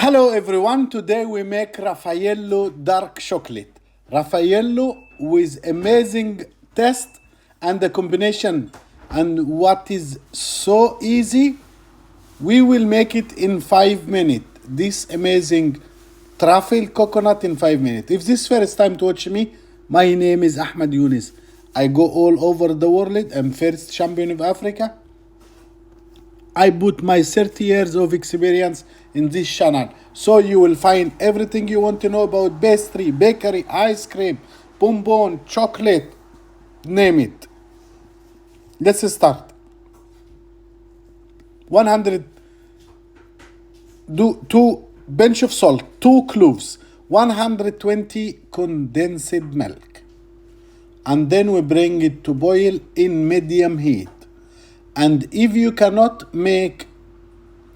Hello everyone, today we make Raffaello dark chocolate. Raffaello with amazing taste and the combination, and what is so easy, we will make it in 5 minutes. This amazing truffle coconut in 5 minutes. If this is first time to watch me, my name is Ahmed Younes. I go all over the world. I'm first champion of Africa. I put my 30 years of experience in this channel, so you will find everything you want to know about pastry, bakery, ice cream, bonbon, chocolate, name it. Let's start. 100 2 pinch of salt, 2 cloves, 120 condensed milk, and then we bring it to boil in medium heat. And if you cannot make,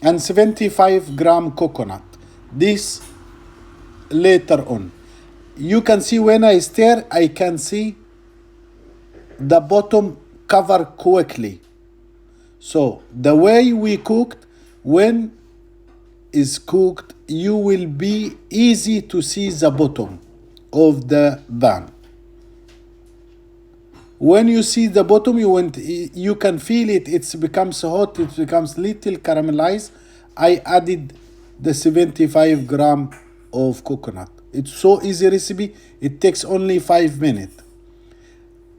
and 75-gram coconut, this later on. You can see when I stir, I can see the bottom cover quickly. So the way we cooked, when is cooked, you will be easy to see the bottom of the pan. When you see the bottom, you can feel it. It becomes hot. It becomes little caramelized. I added the 75-gram of coconut. It's so easy recipe. It takes only 5 minutes.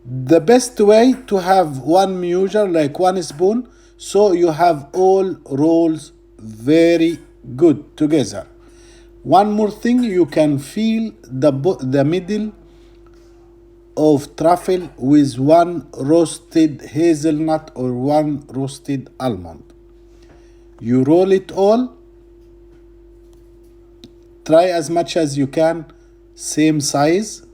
The best way to have one measure, like 1 spoon, so you have all rolls very good together. One more thing, you can feel the middle of truffle with 1 roasted hazelnut or 1 roasted almond. You roll it all. Try as much as you can, same size.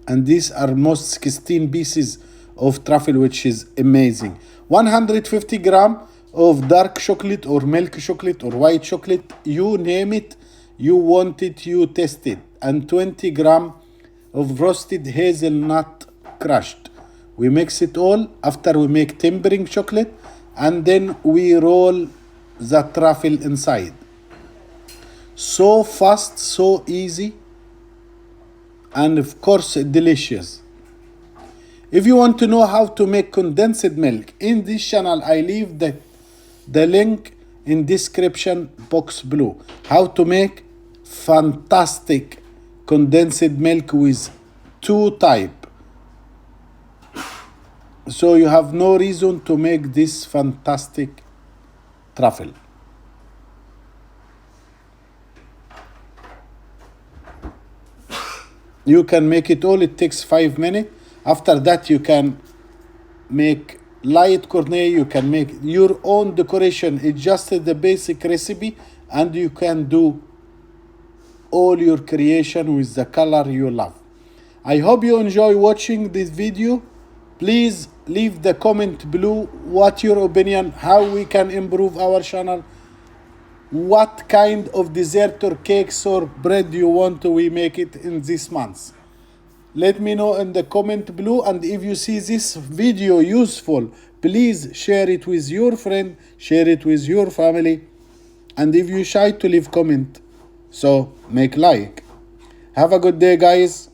And these are most 16 pieces of truffle, which is amazing. 150 gram of dark chocolate or milk chocolate or white chocolate, you name it, you want it, you taste it. And 20 gram of roasted hazelnut crushed. We mix it all after we make tempering chocolate, and then we roll the truffle inside. So fast, so easy, and of course delicious. If you want to know how to make condensed milk, in this channel I leave the link in description box below. How to make fantastic condensed milk with 2 type. So you have no reason to make this fantastic truffle. You can make it all, it takes 5 minutes. After that you can make light cornet, you can make your own decoration. It's just the basic recipe, and you can do all your creation with the color you love. I hope you enjoy watching this video. Please leave the comment below what your opinion, how we can improve our channel, what kind of dessert or cakes or bread you want we make it in this month. Let me know in the comment below, and if you see this video useful, please share it with your friend, share it with your family, and if you're shy to leave comment, so make like. Have a good day, guys.